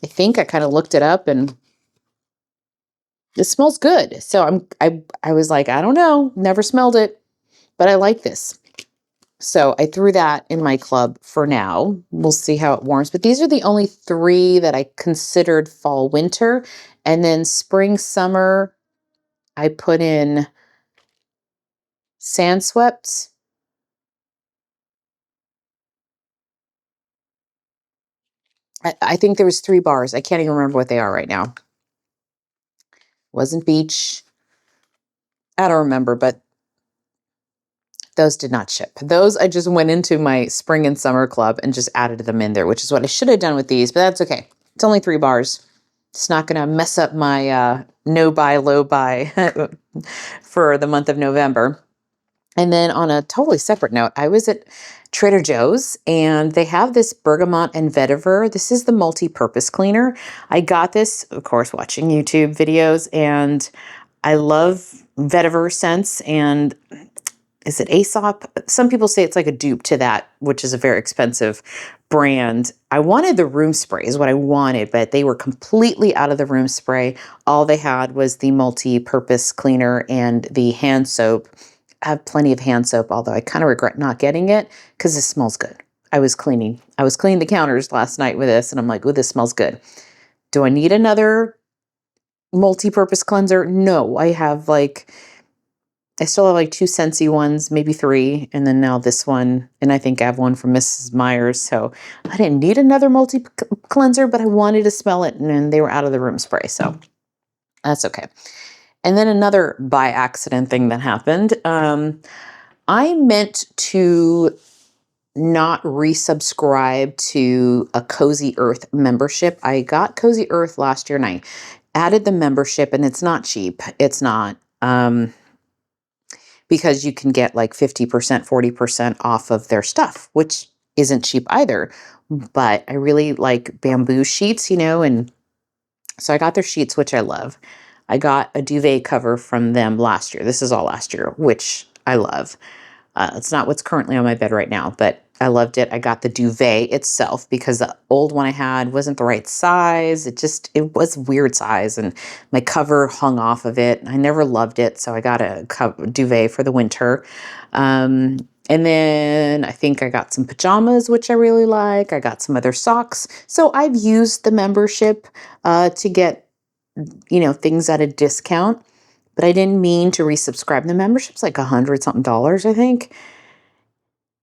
Speaker 1: I kind of looked it up and it smells good. So I was like, I don't know, never smelled it, but I like this. So I threw that in my club for now. We'll see how it warms. But these are the only 3 that I considered fall, winter. And then spring, summer, I put in Sand Swept. I think there was 3 bars. I can't even remember what they are right now. Wasn't Beach. I don't remember, but those did not ship. Those I just went into my spring and summer club and just added them in there, which is what I should have done with these, but that's okay. It's only 3 bars. It's not going to mess up my no buy, low buy for the month of November. And then on a totally separate note, I was at Trader Joe's and they have this bergamot and vetiver. This is the multi-purpose cleaner. I got this, of course, watching YouTube videos, and I love vetiver scents. And is it Aesop? Some people say it's like a dupe to that, which is a very expensive brand. I wanted the room spray is what I wanted, but they were completely out of the room spray. All they had was the multi-purpose cleaner and the hand soap. I have plenty of hand soap, although I kind of regret not getting it because it smells good. I was cleaning the counters last night with this and I'm like, oh, this smells good. Do I need another multi-purpose cleanser? No, I still have like 2 Scentsy ones, maybe 3, and then now this one, and I think I have one from Mrs. Myers. So I didn't need another multi-cleanser, but I wanted to smell it, and then they were out of the room spray, so that's okay. And then another by accident thing that happened. I meant to not resubscribe to a Cozy Earth membership. I got Cozy Earth last year, and I added the membership, and it's not cheap. It's not. Because you can get like 50%, 40% off of their stuff, which isn't cheap either. But I really like bamboo sheets, and so I got their sheets, which I love. I got a duvet cover from them last year. This is all last year, which I love. It's not what's currently on my bed right now, but I loved it. I got the duvet itself because the old one I had wasn't the right size. It was weird size and my cover hung off of it. I never loved it. So I got a duvet for the winter. And then I think I got some pajamas, which I really like. I got some other socks. So I've used the membership to get, things at a discount, but I didn't mean to resubscribe. The membership's like $100 something, I think.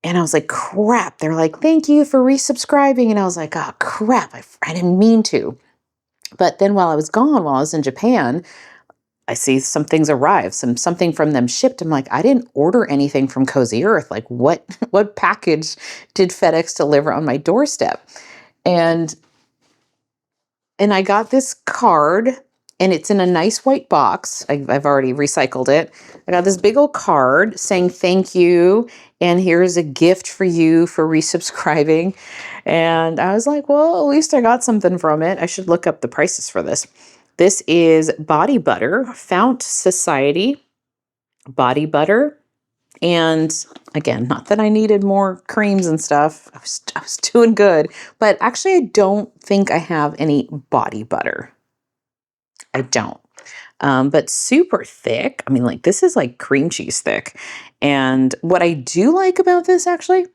Speaker 1: And I was like, crap. They're like, thank you for resubscribing. And I was like, oh, crap. I didn't mean to. But then while I was gone, while I was in Japan, I see some things arrive, something from them shipped. I'm like, I didn't order anything from Cozy Earth. Like what package did FedEx deliver on my doorstep? And I got this card and it's in a nice white box. I've already recycled it. I got this big old card saying thank you, and here's a gift for you for resubscribing. And I was like, well, at least I got something from it. I should look up the prices for this. This is body butter, Fount Society body butter. And again, not that I needed more creams and stuff. I was doing good. But actually, I don't think I have any body butter. I don't. But super thick. I mean, like this is like cream cheese thick. And what I do like about this actually,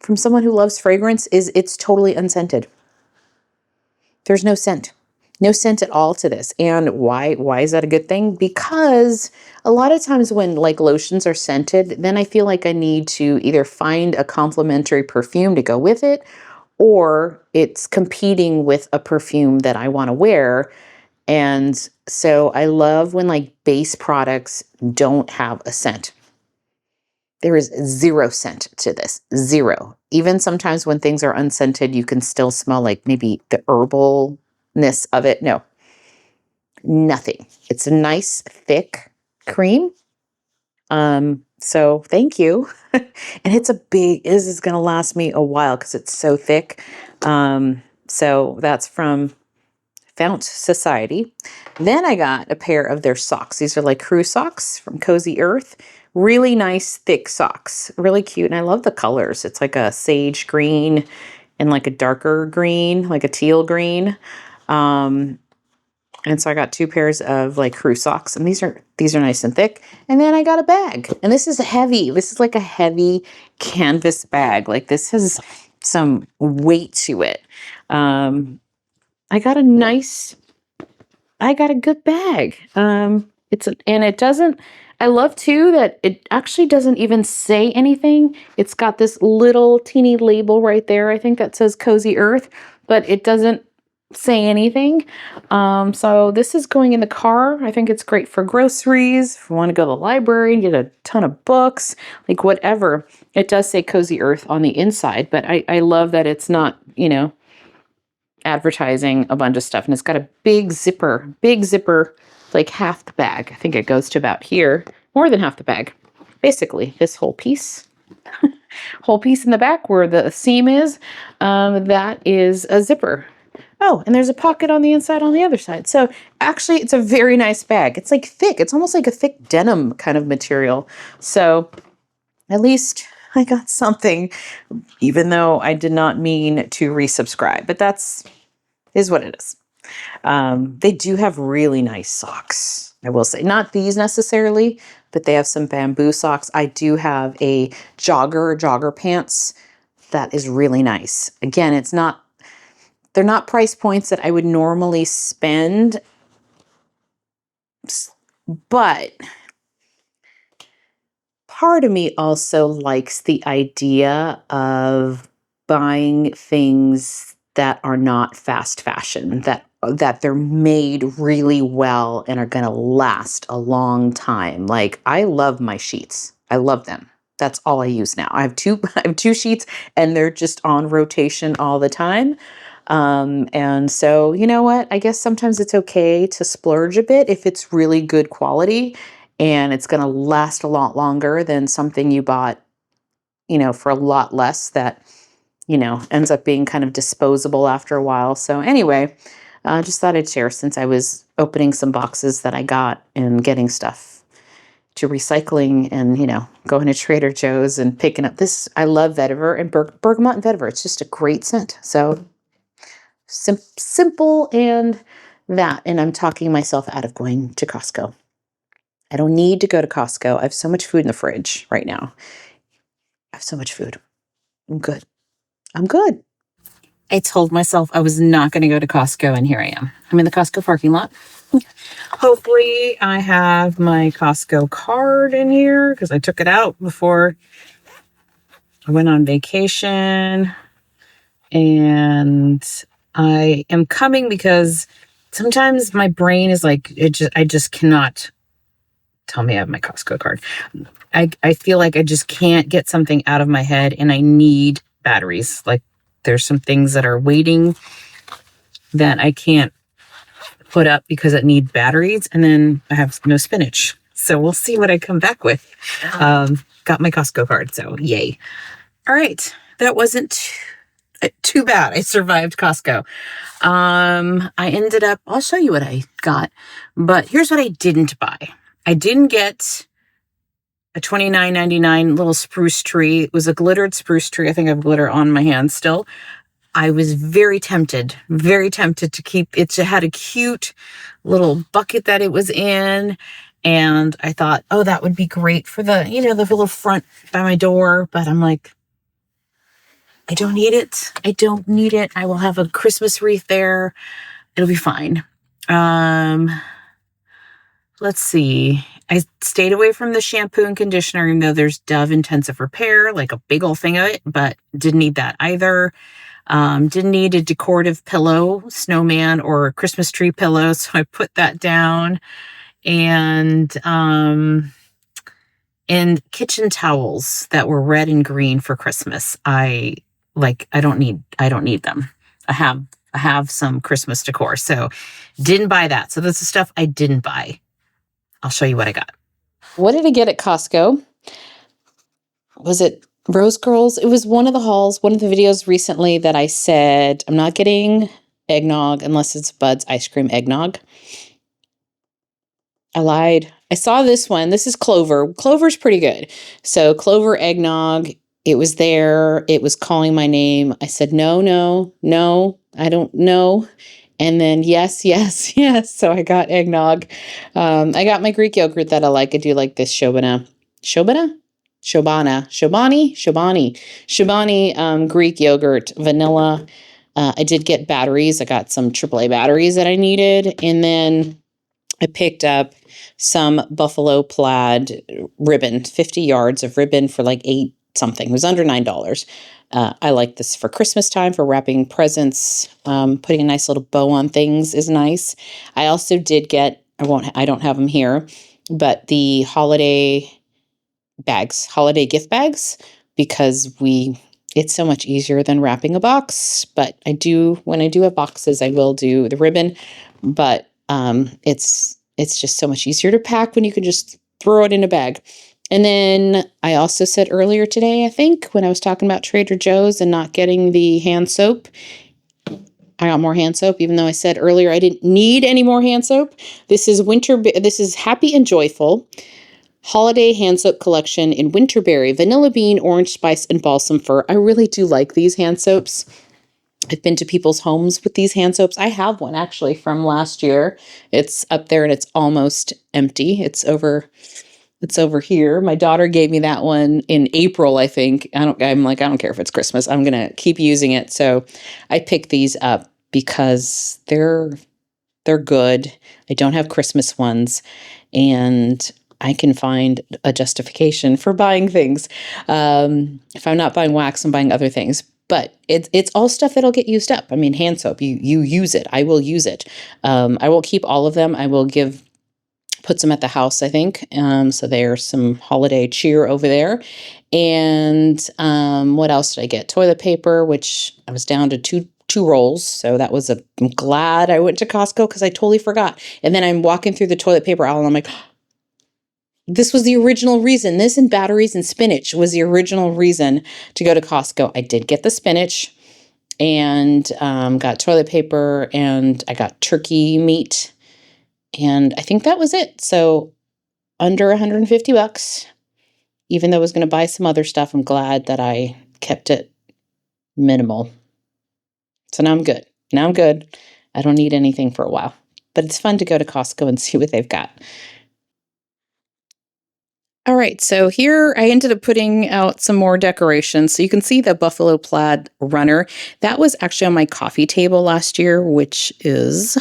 Speaker 1: from someone who loves fragrance, is it's totally unscented. There's no scent. No scent at all to this. And why is that a good thing? Because a lot of times when like lotions are scented, then I feel like I need to either find a complementary perfume to go with it, or it's competing with a perfume that I want to wear. And so I love when like base products don't have a scent. There is zero scent to this. Zero. Even sometimes when things are unscented, you can still smell like maybe the herbalness of it. No, nothing. It's a nice thick cream. So thank you. And this is going to last me a while because it's so thick. So that's from Fount Society. Then I got a pair of their socks. These are like crew socks from Cozy Earth. Really nice, thick socks. Really cute. And I love the colors. It's like a sage green and like a darker green, like a teal green. And so I got 2 pairs of like crew socks, and these are nice and thick. And then I got a bag, and this is heavy. This is like a heavy canvas bag. Like this has some weight to it. I got a good bag. I love too that it actually doesn't even say anything. It's got this little teeny label right there. I think that says Cozy Earth, but it doesn't say anything. So this is going in the car. I think it's great for groceries. If you want to go to the library and get a ton of books, like whatever. It does say Cozy Earth on the inside, but I love that it's not, advertising a bunch of stuff. And it's got a big zipper, like half the bag. I think it goes to about here, more than half the bag. Basically, this whole piece in the back where the seam is, that is a zipper. Oh, and there's a pocket on the inside on the other side. So actually, it's a very nice bag. It's like thick. It's almost like a thick denim kind of material. So at least I got something, even though I did not mean to resubscribe. But is what it is. They do have really nice socks, I will say. Not these necessarily, but they have some bamboo socks. I do have a jogger pants that is really nice. Again, they're not price points that I would normally spend, but part of me also likes the idea of buying things that are not fast fashion, that they're made really well and are going to last a long time. Like I love my sheets. I love them. That's all I use now. I have two sheets and they're just on rotation all the time. And so, you know what? I guess sometimes it's okay to splurge a bit if it's really good quality and it's going to last a lot longer than something you bought, for a lot less that, ends up being kind of disposable after a while. So anyway, just thought I'd share since I was opening some boxes that I got and getting stuff to recycling and, going to Trader Joe's and picking up this. I love vetiver and bergamot and vetiver. It's just a great scent. So simple and that. And I'm talking myself out of going to Costco. I don't need to go to Costco. I have so much food in the fridge right now. I have so much food. I'm good. I told myself I was not going to go to Costco, and here I am. I'm in the Costco parking lot. Hopefully I have my Costco card in here because I took it out before I went on vacation. And I am coming because sometimes my brain is like, I just cannot tell me I have my Costco card. I feel like I just can't get something out of my head, and I need batteries. Like, there's some things that are waiting that I can't put up because it needs batteries, and then I have no spinach. So we'll see what I come back with. Got my Costco card, so yay. All right. That wasn't too bad. I survived Costco. I ended up, I'll show you what I got, but here's what I didn't buy. I didn't get a $29.99 little spruce tree. It was a glittered spruce tree. I think I have glitter on my hand still. I was very tempted to keep it. It had a cute little bucket that it was in. And I thought, oh, that would be great for the little front by my door. But I'm like, I don't need it. I will have a Christmas wreath there. It'll be fine. Let's see. I stayed away from the shampoo and conditioner, even though there's Dove Intensive Repair, like a big old thing of it, but didn't need that either. Didn't need a decorative pillow, snowman or a Christmas tree pillow, so I put that down. And kitchen towels that were red and green for Christmas. I don't need them. I have some Christmas decor, so didn't buy that. So that's the stuff I didn't buy. I'll show you what I got. What did I get at Costco? Was it Rose Girls? It was one of the hauls, one of the videos recently that I said, I'm not getting eggnog unless it's Bud's ice cream eggnog. I lied. I saw this one. This is Clover. Clover's pretty good. So Clover eggnog, it was there. It was calling my name. I said, no, I don't know. And then yes. So I got eggnog. I got my Greek yogurt that I like. I do like this Shobani Greek yogurt, vanilla. I did get batteries. I got some AAA batteries that I needed. And then I picked up some buffalo plaid ribbon, 50 yards of ribbon for like $8 something. It was under $9. I like this for Christmas time, for wrapping presents. Putting a nice little bow on things is nice. I also did get, I don't have them here, but the holiday gift bags, because it's so much easier than wrapping a box. But when I do have boxes, I will do the ribbon, but it's just so much easier to pack when you can just throw it in a bag. And then I also said earlier today, I think, when I was talking about Trader Joe's and not getting the hand soap, I got more hand soap, even though I said earlier I didn't need any more hand soap. This is Happy and Joyful Holiday Hand Soap Collection in Winterberry, Vanilla Bean, Orange Spice, and Balsam Fir. I really do like these hand soaps. I've been to people's homes with these hand soaps. I have one actually from last year. It's up there and it's almost empty. It's over here. My daughter gave me that one in April, I think. I'm like, I don't care if it's Christmas. I'm going to keep using it. So I picked these up because they're good. I don't have Christmas ones, and I can find a justification for buying things. If I'm not buying wax, I'm buying other things. But it's all stuff that'll get used up. I mean, hand soap, you use it. I will use it. I won't keep all of them. I will put some at the house, I think. So there's some holiday cheer over there. And what else did I get? Toilet paper, which I was down to two rolls. So that was I'm glad I went to Costco because I totally forgot. And then I'm walking through the toilet paper aisle and I'm like, this was the original reason. This and batteries and spinach was the original reason to go to Costco. I did get the spinach and got toilet paper, and I got turkey meat. And I think that was it. So under $150. Even though I was going to buy some other stuff, I'm glad that I kept it minimal. So now I'm good. Now I'm good. I don't need anything for a while. But it's fun to go to Costco and see what they've got. All right, so here I ended up putting out some more decorations. So you can see the buffalo plaid runner. That was actually on my coffee table last year, which is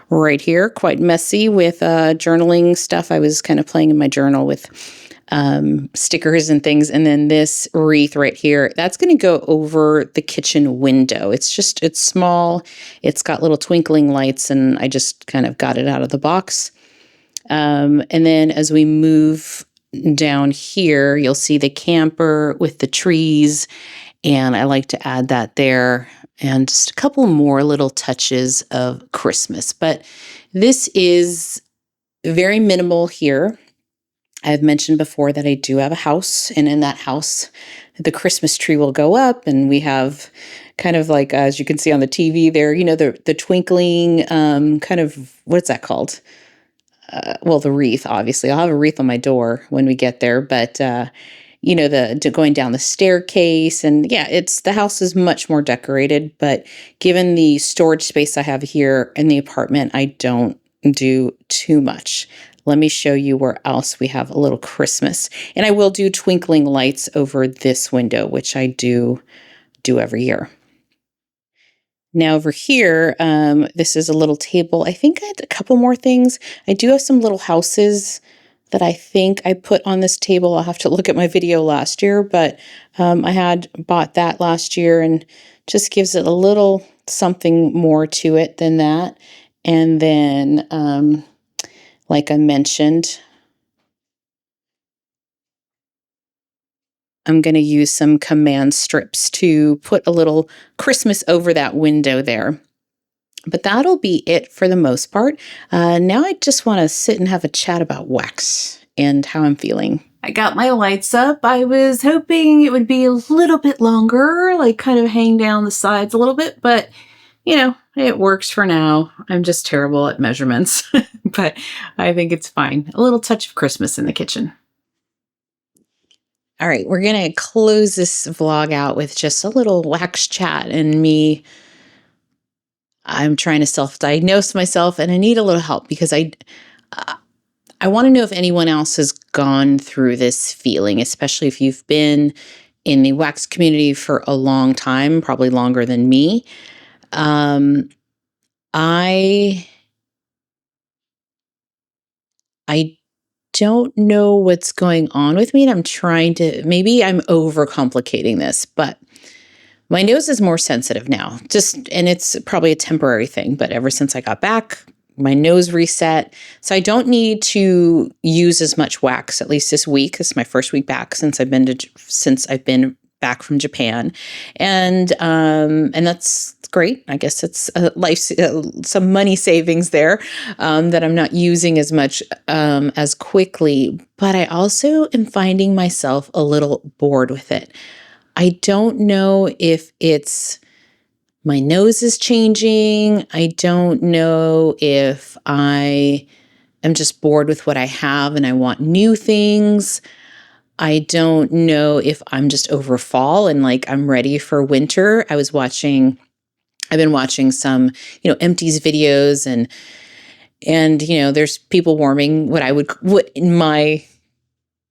Speaker 1: right here, quite messy with journaling stuff. I was kind of playing in my journal with stickers and things. And then this wreath right here, that's going to go over the kitchen window. It's small. It's got little twinkling lights, and I just kind of got it out of the box. And then as we move down here, you'll see the camper with the trees, and I like to add that there, and just a couple more little touches of Christmas. But this is very minimal here. I've mentioned before that I do have a house, and in that house, the Christmas tree will go up, and we have kind of like, as you can see on the TV there, the twinkling, kind of, what's that called? Well, the wreath, obviously. I'll have a wreath on my door when we get there, but the going down the staircase, and yeah, the house is much more decorated, but given the storage space I have here in the apartment, I don't do too much. Let me show you where else we have a little Christmas. And I will do twinkling lights over this window, which I do every year. Now over here, this is a little table. I think I had a couple more things. I do have some little houses that I think I put on this table. I'll have to look at my video last year, but I had bought that last year, and just gives it a little something more to it than that. And then, like I mentioned, I'm going to use some command strips to put a little Christmas over that window there. But that'll be it for the most part. Now I just want to sit and have a chat about wax and how I'm feeling. I got my lights up. I was hoping it would be a little bit longer, like kind of hang down the sides a little bit, but it works for now. I'm just terrible at measurements, but I think it's fine. A little touch of Christmas in the kitchen. All right, we're going to close this vlog out with just a little wax chat and me. I'm trying to self-diagnose myself, and I need a little help because I want to know if anyone else has gone through this feeling, especially if you've been in the wax community for a long time, probably longer than me. I don't know what's going on with me, and maybe I'm overcomplicating this, but my nose is more sensitive now, and it's probably a temporary thing, but ever since I got back, my nose reset. So I don't need to use as much wax, at least this week. This is my first week back since I've been back from Japan. And that's great. I guess it's some money savings there, that I'm not using as much, as quickly, but I also am finding myself a little bored with it. I don't know if it's my nose is changing. I don't know if I am just bored with what I have and I want new things. I don't know if I'm just over fall and like I'm ready for winter. I've been watching some, empties videos and there's people warming what in my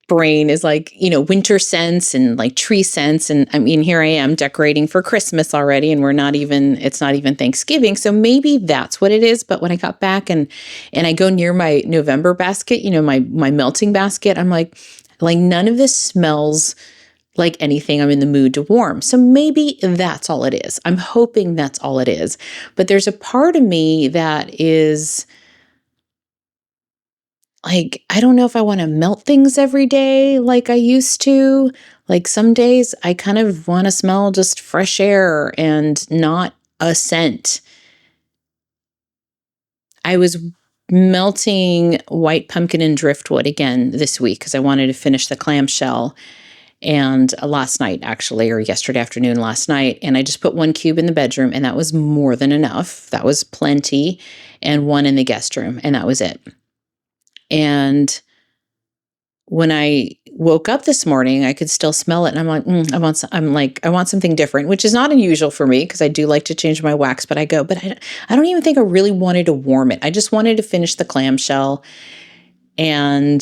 Speaker 1: brain is like, winter scents and like tree scents. And I mean, here I am decorating for Christmas already, and it's not even Thanksgiving. So maybe that's what it is. But when I got back and I go near my November basket, my melting basket, I'm like none of this smells like anything I'm in the mood to warm. So maybe that's all it is. I'm hoping that's all it is. But there's a part of me that is like, I don't know if I want to melt things every day like I used to. Like some days I kind of want to smell just fresh air and not a scent. I was melting white pumpkin and driftwood again this week because I wanted to finish the clamshell. And last night, actually, or yesterday afternoon, last night, and I just put 1 cube in the bedroom, and that was more than enough. That was plenty, and 1 in the guest room, and that was it. And when I woke up this morning, I could still smell it, and I'm like, I want something different, which is not unusual for me because I do like to change my wax. But I don't even think I really wanted to warm it. I just wanted to finish the clamshell, and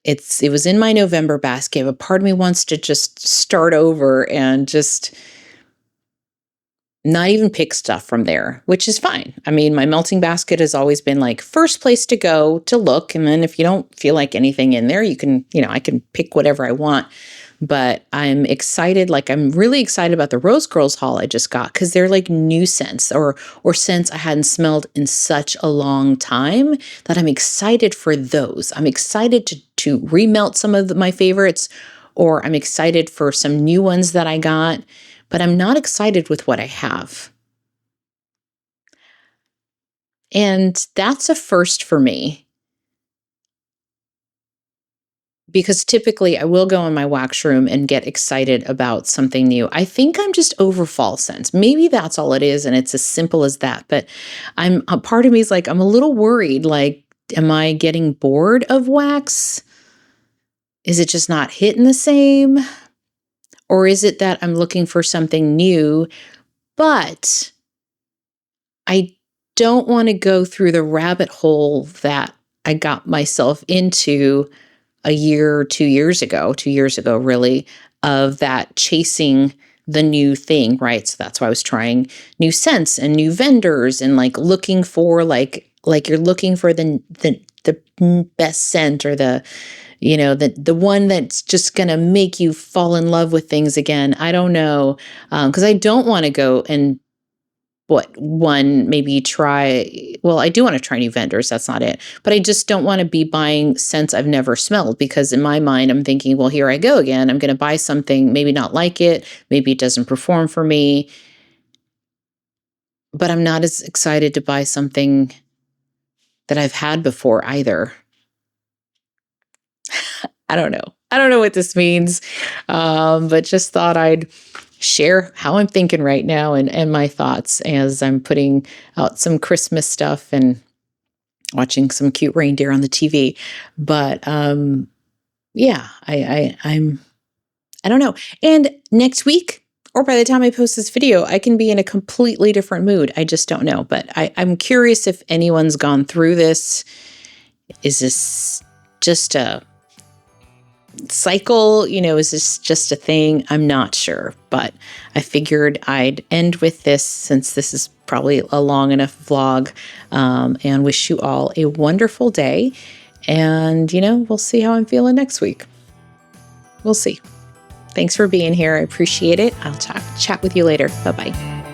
Speaker 1: it was in my November basket. But part of me wants to just start over and just not even pick stuff from there, which is fine. I mean, my melting basket has always been like first place to go to look. And then if you don't feel like anything in there, you can, I can pick whatever I want. But I'm excited. Like, I'm really excited about the Rose Girls haul I just got because they're like new scents or scents I hadn't smelled in such a long time that I'm excited for those. I'm excited to remelt some of my favorites, or I'm excited for some new ones that I got. But I'm not excited with what I have. And that's a first for me. Because typically I will go in my wax room and get excited about something new. I think I'm just over fall scents. Maybe that's all it is, and it's as simple as that. But a part of me is like, I'm a little worried. Like, am I getting bored of wax? Is it just not hitting the same? Or is it that I'm looking for something new, but I don't want to go through the rabbit hole that I got myself into a year, 2 years ago, really, of that chasing the new thing, right? So that's why I was trying new scents and new vendors and like looking for like you're looking for the best scent, or the one that's just going to make you fall in love with things again. I don't know. Because I don't want to go and maybe try. Well, I do want to try new vendors. That's not it. But I just don't want to be buying scents I've never smelled, because in my mind, I'm thinking, well, here I go again. I'm going to buy something, maybe not like it. Maybe it doesn't perform for me. But I'm not as excited to buy something that I've had before either. I don't know. I don't know what this means, but just thought I'd share how I'm thinking right now and my thoughts as I'm putting out some Christmas stuff and watching some cute reindeer on the TV. But yeah, I don't know. And next week, or by the time I post this video, I can be in a completely different mood. I just don't know. But I'm curious if anyone's gone through this. Is this just a cycle? Is this just a thing? I'm not sure, but I figured I'd end with this, since this is probably a long enough vlog, and wish you all a wonderful day. And, we'll see how I'm feeling next week. We'll see. Thanks for being here. I appreciate it. I'll chat with you later. Bye-bye.